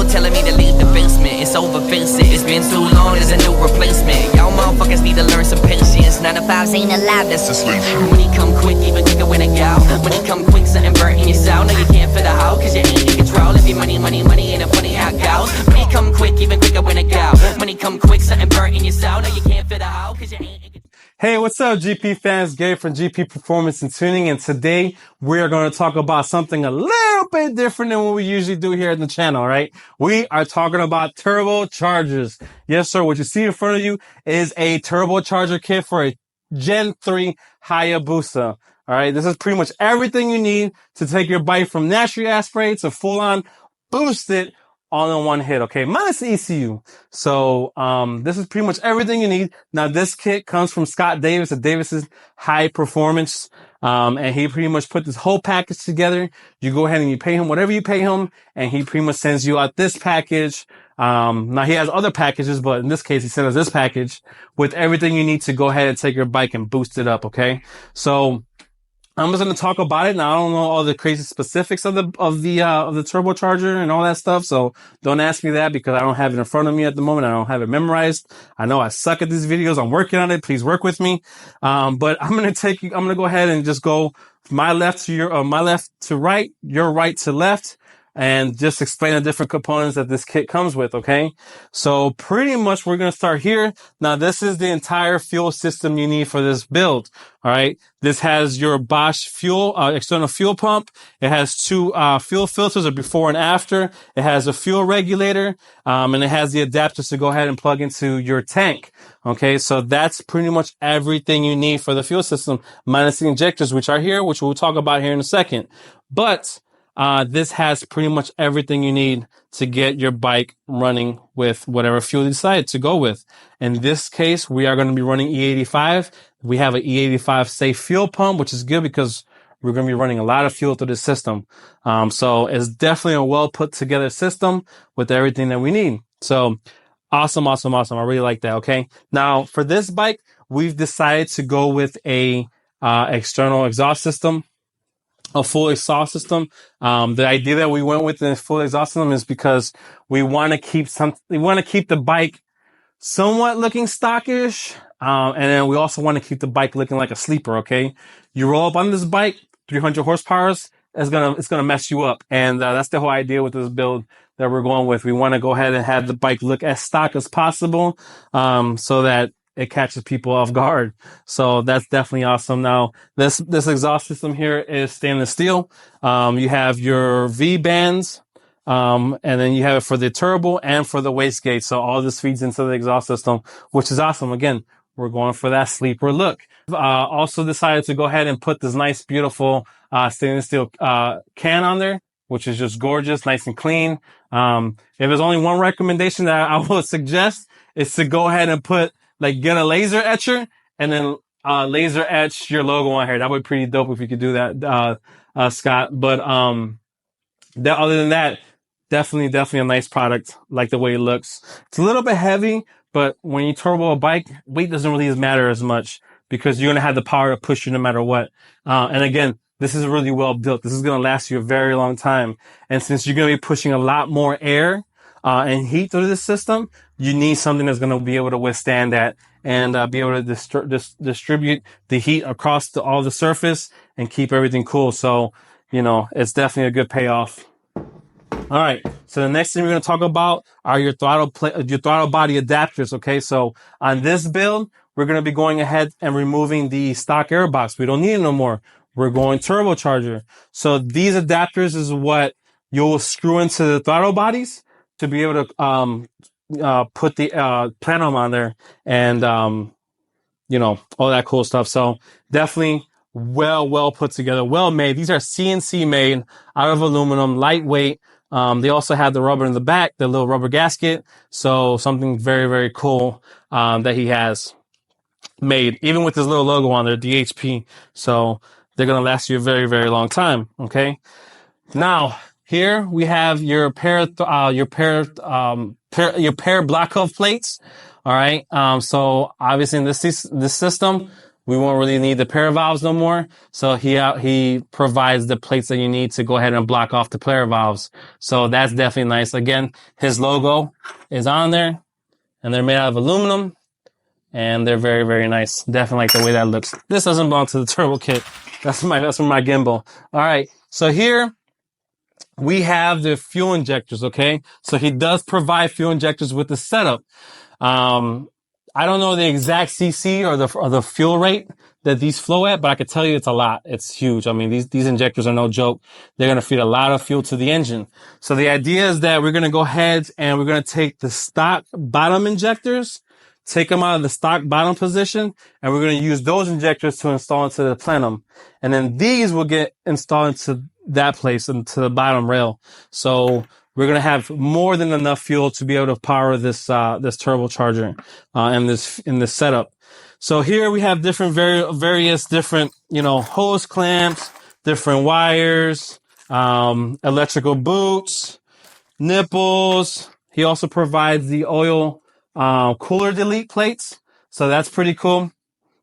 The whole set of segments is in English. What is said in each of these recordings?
telling me to leave the basement. It's over, face it. It's been too long, there's a new replacement. Y'all motherfuckers need to learn some patience. 9 to 5s ain't allowed, that's a slave. Money come quick, even quicker when it go. Money come quick, something burnt in your soul. No, you can't fit the hoe, cause you ain't in control. If your money ain't a funny how it goes. Money come quick, even quicker when it go. Money come quick, something burnt in your soul. No, you can't fit the hoe, cause you ain't in control. Hey, what's up, GP fans? Gabe from GP Performance and Tuning, and today we are going to talk about something a little bit different than what we usually do here on the channel, right? We are talking about turbochargers. Yes, sir. What you see in front of you is a turbocharger kit for a Gen 3 Hayabusa. All right, this is pretty much everything you need to take your bike from naturally aspirated to full-on boosted all in one hit, okay? Minus the ECU. So, this is pretty much everything you need. Now, this kit comes from Scott Davis at Davis's High Performance. And he pretty much put this whole package together. You go ahead and you pay him whatever you pay him, and he pretty much sends you out this package. Now he has other packages, but in this case, he sent us this package with everything you need to go ahead and take your bike and boost it up, okay? So, I'm just going to talk about it. Now, I don't know all the crazy specifics of the turbocharger and all that stuff. So don't ask me that because I don't have it in front of me at the moment. I don't have it memorized. I know I suck at these videos. I'm working on it. Please work with me. But I'm going to go ahead and just go my left to my left to right, your right to left, and just explain the different components that this kit comes with, okay? So pretty much we're going to start here. Now, this is the entire fuel system you need for this build, all right? This has your Bosch fuel, external fuel pump. It has two fuel filters, a before and after. It has a fuel regulator, and it has the adapters to go ahead and plug into your tank, okay? So that's pretty much everything you need for the fuel system, minus the injectors, which are here, which we'll talk about here in a second. But this has pretty much everything you need to get your bike running with whatever fuel you decide to go with. In this case, we are going to be running E85. We have an E85 safe fuel pump, which is good because we're going to be running a lot of fuel through the system. So it's definitely a well put together system with everything that we need. So awesome. I really like that. Okay. Now for this bike, we've decided to go with a external exhaust system. A full exhaust system. The idea that we went with the full exhaust system is because we want to keep the bike somewhat looking stockish. And then we also want to keep the bike looking like a sleeper. Okay. You roll up on this bike, 300 horsepower, it's going to mess you up. And, that's the whole idea with this build that we're going with. We want to go ahead and have the bike look as stock as possible, so that it catches people off guard. So that's definitely awesome. Now, this exhaust system here is stainless steel. You have your V bands, and then you have it for the turbo and for the wastegate. So all this feeds into the exhaust system, which is awesome. Again, we're going for that sleeper look. Also decided to go ahead and put this nice, beautiful, stainless steel, can on there, which is just gorgeous, nice and clean. If there's only one recommendation that I would suggest is to go ahead and get a laser etcher and then laser etch your logo on here. That would be pretty dope if you could do that, Scott. But other than that, definitely a nice product. Like the way it looks. It's a little bit heavy, but when you turbo a bike, weight doesn't really matter as much because you're gonna have the power to push you no matter what. And again, this is really well built. This is gonna last you a very long time. And since you're gonna be pushing a lot more air and heat through this system, you need something that's going to be able to withstand that and be able to distribute the heat across all the surface and keep everything cool. So, it's definitely a good payoff. All right. So the next thing we're going to talk about are your throttle body adapters. Okay. So on this build, we're going to be going ahead and removing the stock air box. We don't need it no more. We're going turbocharger. So these adapters is what you'll screw into the throttle bodies to be able to, put the plenum on there and all that cool stuff. So definitely well put together, well made. These are CNC made out of aluminum, lightweight. They also have the rubber in the back, the little rubber gasket. So something very, very cool that he has made, even with his little logo on there, DHP. So they're gonna last you a very, very long time. Okay. Now here we have your pair black hole plates. All right. So obviously in this system, we won't really need the pair valves no more. So he provides the plates that you need to go ahead and block off the pair valves. So that's definitely nice. Again, his logo is on there, and they're made out of aluminum, and they're very, very nice. Definitely like the way that looks. This doesn't belong to the turbo kit. That's from my gimbal. All right. So here we have the fuel injectors. Okay. So he does provide fuel injectors with the setup. I don't know the exact CC or the fuel rate that these flow at, but I could tell you it's a lot. It's huge. I mean, these injectors are no joke. They're going to feed a lot of fuel to the engine. So the idea is that we're going to go ahead and we're going to take the stock bottom injectors, take them out of the stock bottom position, and we're going to use those injectors to install into the plenum. And then these will get installed into that place, into the bottom rail. So we're going to have more than enough fuel to be able to power this turbocharger, in this setup. So here we have various different, hose clamps, different wires, electrical boots, nipples. He also provides the oil, cooler delete plates. So that's pretty cool.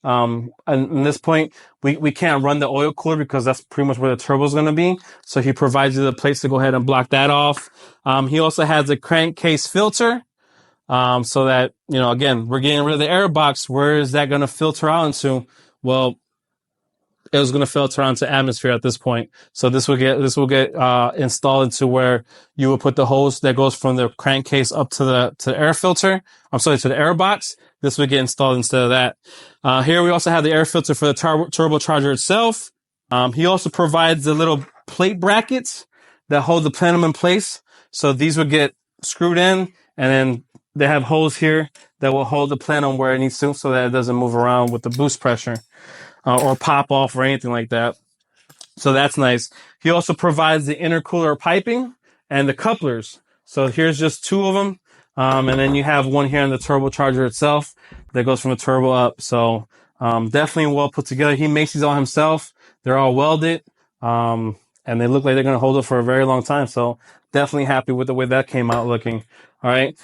And at this point, we can't run the oil cooler because that's pretty much where the turbo is going to be. So he provides you the plates to go ahead and block that off. He also has a crankcase filter. So that, again, we're getting rid of the air box. Where is that going to filter out into? Well, it was going to filter onto atmosphere at this point. So this will get installed into where you will put the hose that goes from the crankcase up to the air filter. To the air box. This would get installed instead of that. Here we also have the air filter for the turbocharger itself. He also provides the little plate brackets that hold the plenum in place. So these would get screwed in, and then they have holes here that will hold the plenum where it needs to, so that it doesn't move around with the boost pressure, or pop off or anything like that. So that's nice. He also provides the intercooler piping and the couplers. So here's just two of them. And then you have one here in the turbocharger itself that goes from the turbo up. So, definitely well put together. He makes these all himself. They're all welded. And they look like they're going to hold it for a very long time. So definitely happy with the way that came out looking. All right.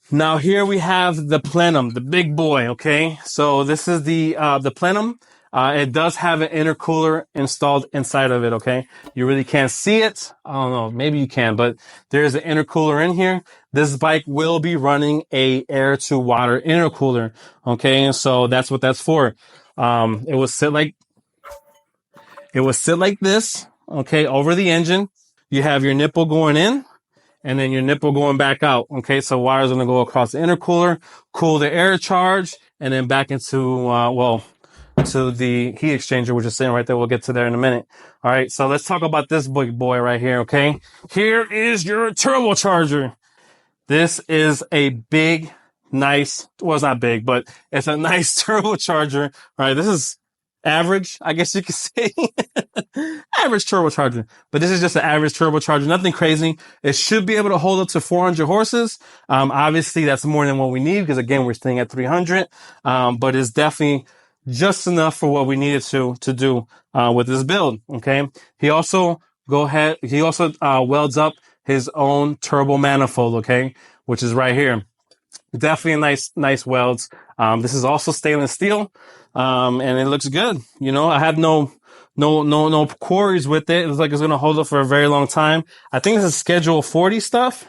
Now here we have the plenum, the big boy. Okay. So this is the plenum. It does have an intercooler installed inside of it. Okay. You really can't see it. I don't know. Maybe you can, but there's an intercooler in here. This bike will be running a air to water intercooler. Okay. And so that's what that's for. It will sit like this. Okay. Over the engine. You have your nipple going in, and then your nipple going back out. Okay. So wires are going to go across the intercooler, cool the air charge, and then back into, to the heat exchanger, which is sitting right there. We'll get to there in a minute. All right. So let's talk about this big boy right here. Okay. Here is your turbocharger. This is a big, nice, well, it's not big, but it's a nice turbocharger. All right. This is average, I guess you could say. Average turbocharger. But this is just an average turbocharger. Nothing crazy. It should be able to hold up to 400 horses. Obviously that's more than what we need because again, we're staying at 300. But it's definitely just enough for what we needed to do, with this build. Okay. He also welds up his own turbo manifold. Okay. Which is right here. Definitely nice welds. This is also stainless steel. And it looks good. I have no quarries with it. It looks like it's going to hold up for a very long time. I think this is Schedule 40 stuff.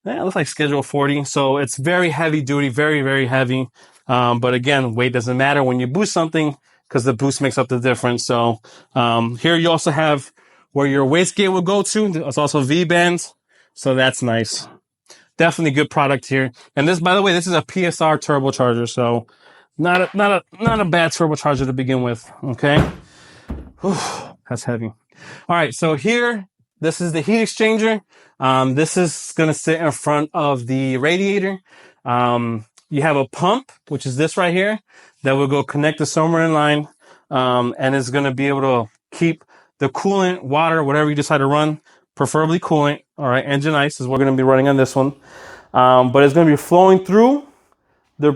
Yeah, it looks like Schedule 40. So it's very heavy duty, very, very heavy. But again, weight doesn't matter when you boost something because the boost makes up the difference. So, here you also have where your wastegate will go to. It's also V-bands. So that's nice. Definitely good product here. And this, by the way, this is a PSR turbocharger. So not a bad turbocharger to begin with. Okay. Whew, that's heavy. All right. So here, this is the heat exchanger. This is going to sit in front of the radiator. You have a pump, which is this right here, that will go connect the submarine line, and is going to be able to keep the coolant, water, whatever you decide to run, preferably coolant. All right, engine ice is what we're going to be running on this one, but it's going to be flowing through the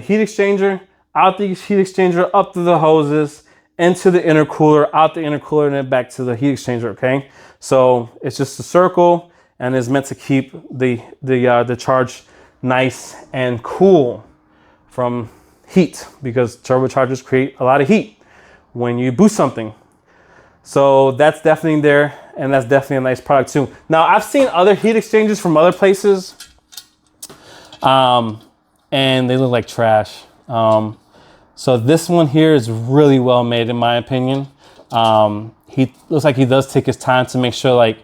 heat exchanger, out the heat exchanger, up to the hoses, into the intercooler, out the intercooler, and then back to the heat exchanger. Okay, so it's just a circle, and is meant to keep the charge nice and cool from heat, because turbochargers create a lot of heat when you boost something. So that's definitely there, and that's definitely a nice product too. Now, I've seen other heat exchangers from other places, and they look like trash. So this one here is really well made, in my opinion. He looks like he does take his time to make sure like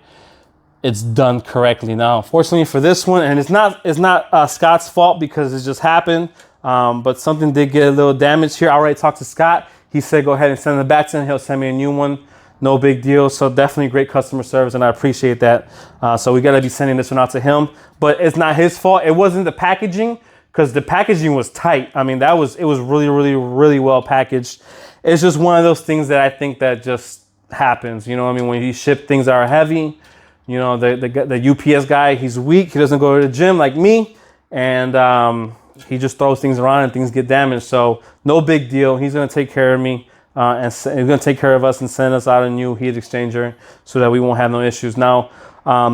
it's done correctly. Now, unfortunately for this one, and it's not Scott's fault because it just happened, but something did get a little damaged here. I already talked to Scott. He said go ahead and send it back to him. He'll send me a new one. No big deal. So definitely great customer service, and I appreciate that. So we got to be sending this one out to him, but it's not his fault. It wasn't the packaging, because the packaging was tight. I mean, it was really, really, really well packaged. It's just one of those things that I think that just happens. You know what I mean? When you ship things that are heavy, you know, the UPS guy, he's weak. He doesn't go to the gym like me. And he just throws things around and things get damaged. So no big deal. He's going to take care of me. And he's going to take care of us and send us out a new heat exchanger so that we won't have no issues. Now,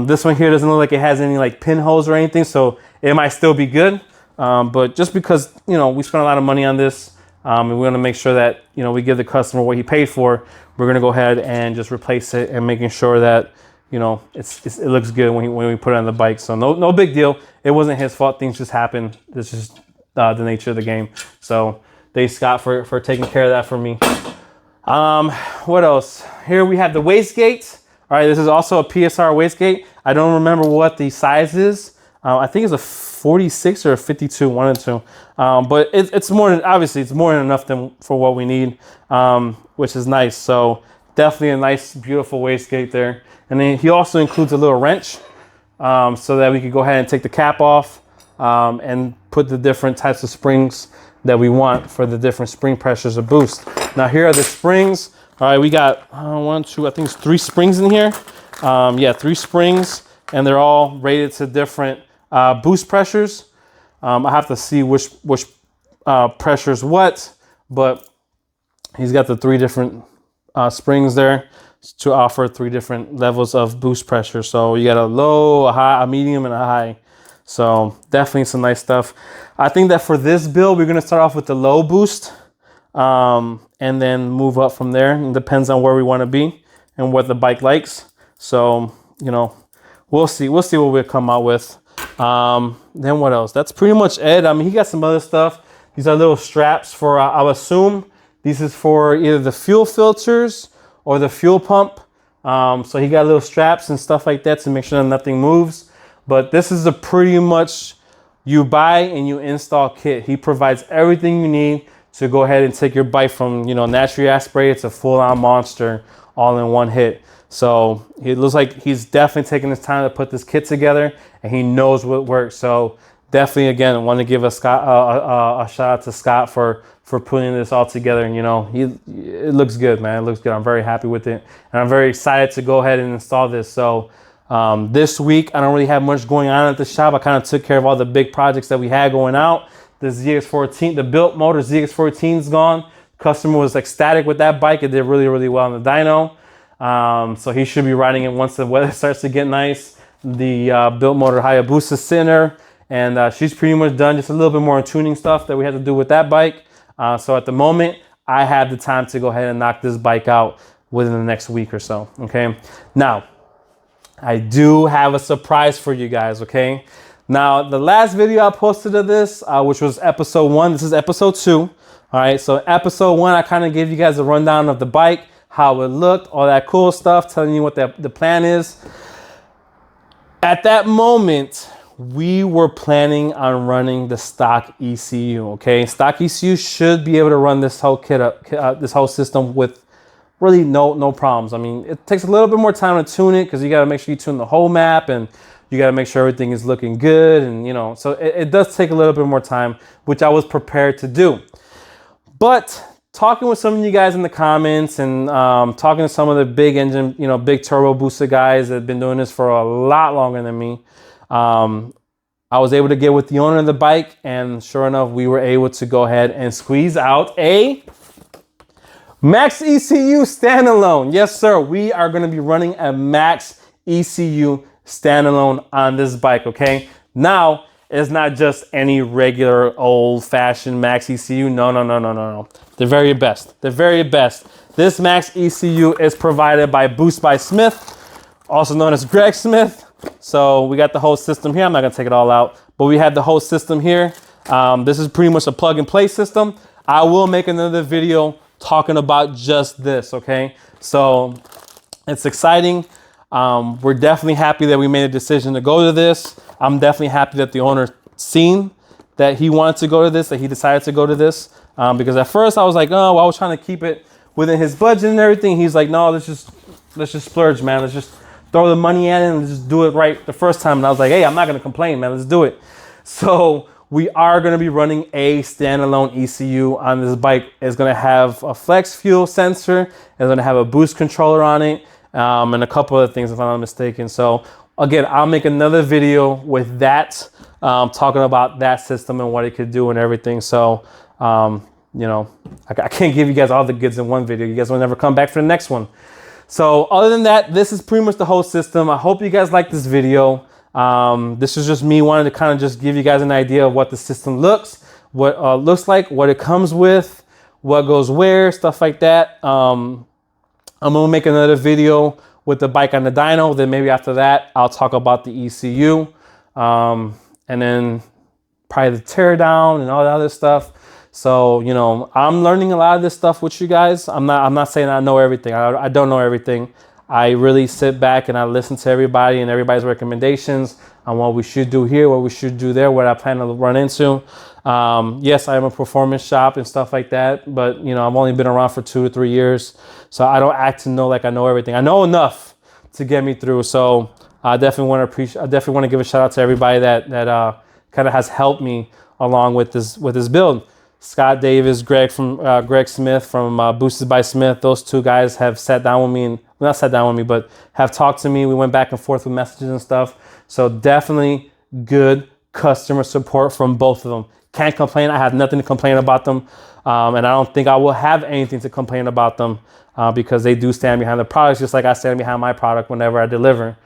this one here doesn't look like it has any like pinholes or anything. So it might still be good. But just because, you know, we spent a lot of money on this, and we want to make sure that, you know, we give the customer what he paid for, we're going to go ahead and just replace it and making sure that, you know, it looks good when we put it on the bike. So no big deal. It wasn't his fault. Things just happen. This is the nature of the game. So thanks, Scott, for taking care of that for me. What else? Here we have the wastegate. All right, this is also a PSR wastegate. I don't remember what the size is. I think it's a 46 or a 52, one of two. But it's more than, obviously, it's more than enough for what we need, which is nice. So definitely a nice, beautiful wastegate there. And then he also includes a little wrench, so that we could go ahead and take the cap off, and put the different types of springs that we want for the different spring pressures of boost. Now here are the springs. All right, we got one, two, I think it's 3 springs in here. Yeah, 3 springs, and they're all rated to different boost pressures. I have to see which pressures what, but he's got the 3 different springs there to offer 3 different levels of boost pressure. So you got a low, a high, a medium, and a high. So definitely some nice stuff. I think that for this build, we're gonna start off with the low boost, and then move up from there. It depends on where we want to be and what the bike likes. So, you know, we'll see what we'll come out with. Then what else? That's pretty much it. I mean, he got some other stuff. These are little straps for, I'll assume this is for either the fuel filters or the fuel pump. So he got little straps and stuff like that to make sure that nothing moves. But this is a pretty much you buy and you install kit. He provides everything you need to go ahead and take your bike from, you know, naturally aspirated to full-on monster all in one hit. So it looks like he's definitely taking his time to put this kit together, and he knows what works. So definitely, again, I want to give a shout out to Scott for putting this all together. And, you know, it looks good, man. It looks good. I'm very happy with it, and I'm very excited to go ahead and install this. So this week, I don't really have much going on at the shop. I kind of took care of all the big projects that we had going out. The ZX14, the built motor ZX14 is gone. Customer was ecstatic with that bike. It did really, really well in the dyno. So he should be riding it once the weather starts to get nice. The built motor Hayabusa center, and she's pretty much done. Just a little bit more tuning stuff that we had to do with that bike. So at the moment, I have the time to go ahead and knock this bike out within the next week or so. Okay. Now, I do have a surprise for you guys. Okay. Now, the last video I posted of this, which was episode 1, this is episode 2. All right. So episode 1, I kind of gave you guys a rundown of the bike, how it looked, all that cool stuff, telling you what the plan is. At that moment, we were planning on running the stock ECU. Okay. Stock ECU should be able to run this whole kit up, this whole system with really no problems. I mean, it takes a little bit more time to tune it because you got to make sure you tune the whole map, and you got to make sure everything is looking good. And, you know, so it does take a little bit more time, which I was prepared to do. But talking with some of you guys in the comments, and talking to some of the big engine, you know, big turbo booster guys that have been doing this for a lot longer than me, I was able to get with the owner of the bike, and sure enough, we were able to go ahead and squeeze out a Max ECU standalone. Yes, sir. We are going to be running a Max ECU standalone on this bike. Okay. Now, It's not just any regular old-fashioned Max ECU. No, no, no, no, no, no. The very best. The very best. This Max ECU is provided by Boost by Smith, also known as Greg Smith. So we got the whole system here. I'm not gonna take it all out, but we have the whole system here. This is pretty much a plug and play system. I will make another video talking about just this, okay? So it's exciting. We're definitely happy that we made a decision to go to this. I'm definitely happy that the owner seen that he wanted to go to this, that he decided to go to this. Because at first I was like, oh, well, I was trying to keep it within his budget and everything. He's like, no, let's just splurge, man. Let's just throw the money at it and just do it right the first time. And I was like, hey, I'm not gonna complain, man. Let's do it. So we are gonna be running a standalone ECU on this bike. It's gonna have a flex fuel sensor. It's gonna have a boost controller on it, and a couple other things if I'm not mistaken. So again, I'll make another video with that, talking about that system and what it could do and everything. So, you know, I can't give you guys all the goods in one video. You guys will never come back for the next one. So other than that, this is pretty much the whole system. I hope you guys like this video. This is just me wanting to kind of just give you guys an idea of what the system looks like, what it comes with, what goes where, stuff like that. I'm gonna make another video with the bike on the dyno. Then maybe after that, I'll talk about the ECU, and then probably the tear down and all that other stuff. So, you know, I'm learning a lot of this stuff with you guys. I'm not saying I know everything. I don't know everything. I really sit back and I listen to everybody and everybody's recommendations on what we should do here, what we should do there, what I plan to run into. Yes, I am a performance shop and stuff like that, but you know, I've only been around for 2 or 3 years. So I don't act to know like I know everything. I know enough to get me through. So I definitely want to give a shout out to everybody that kind of has helped me along with this build. Scott Davis, Greg Smith from Boosted by Smith. Those two guys have sat down with me and not sat down with me, but have talked to me. We went back and forth with messages and stuff. So definitely good customer support from both of them. Can't complain. I have nothing to complain about them. And I don't think I will have anything to complain about them because they do stand behind the products just like I stand behind my product whenever I deliver.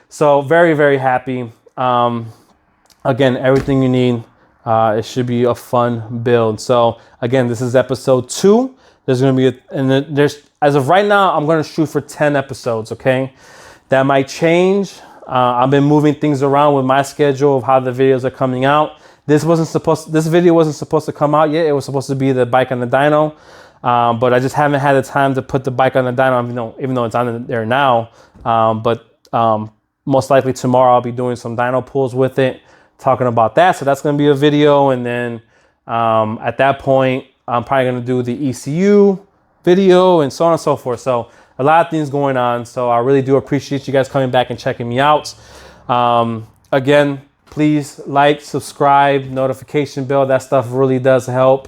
So very, very happy. Again, everything you need. It should be a fun build. So again, this is episode 2. There's going to be as of right now, I'm going to shoot for 10 episodes. Okay. That might change. I've been moving things around with my schedule of how the videos are coming out. This video wasn't supposed to come out yet. It was supposed to be the bike on the dyno. But I just haven't had the time to put the bike on the dyno, even though it's on there now. Most likely tomorrow I'll be doing some dyno pulls with it, talking about that. So that's going to be a video. And then at that point, I'm probably going to do the ECU video and so on and so forth. So a lot of things going on. So I really do appreciate you guys coming back and checking me out. Again, please like, subscribe, notification bell. That stuff really does help.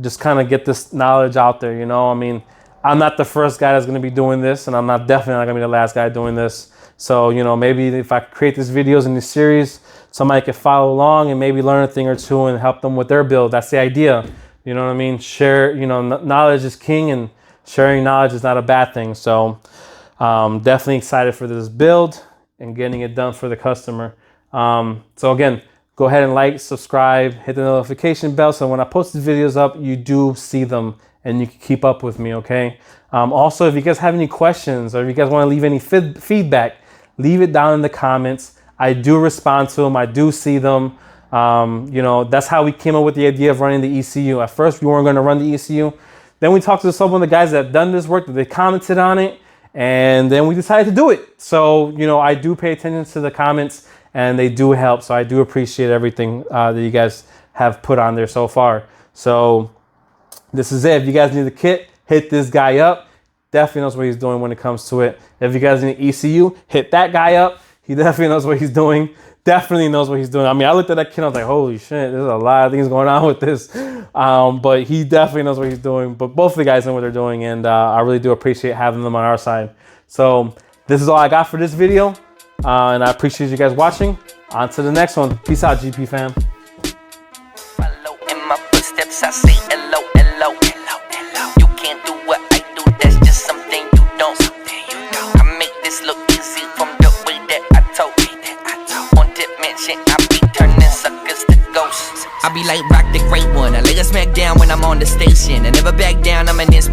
Just kind of get this knowledge out there. You know, I mean, I'm not the first guy that's going to be doing this, and I'm definitely not going to be the last guy doing this. So, you know, maybe if I create these videos in this series, somebody could follow along and maybe learn a thing or two and help them with their build. That's the idea. You know what I mean? Share, you know, knowledge is king, and sharing knowledge is not a bad thing. So definitely excited for this build and getting it done for the customer. So again, go ahead and like, subscribe, hit the notification bell. So when I post these videos up, you do see them and you can keep up with me. Okay. Also, if you guys have any questions or if you guys want to leave any feedback, leave it down in the comments. I do respond to them. I do see them. You know, that's how we came up with the idea of running the ECU. At first, we weren't going to run the ECU. Then we talked to some of the guys that have done this work, that they commented on it, and then we decided to do it. So, you know, I do pay attention to the comments, and they do help. So I do appreciate everything that you guys have put on there so far. So this is it. If you guys need the kit, hit this guy up. Definitely knows what he's doing when it comes to it. If you guys need ECU, hit that guy up. He definitely knows what he's doing. Definitely knows what he's doing. I mean, I looked at that kid, I was like, holy shit, there's a lot of things going on with this. But he definitely knows what he's doing. But both of the guys know what they're doing, and I really do appreciate having them on our side. So this is all I got for this video, and I appreciate you guys watching. On to the next one. Peace out, GP fam. Follow in my footsteps, I say hello, hello, hello, hello. You can't do what I do, that's just something you don't. I make this look easy from the way that I told. On Dimension, I be I be like Rock the Great One. I lay a smack down when I'm on the station. I never back down, I'm an inspiration.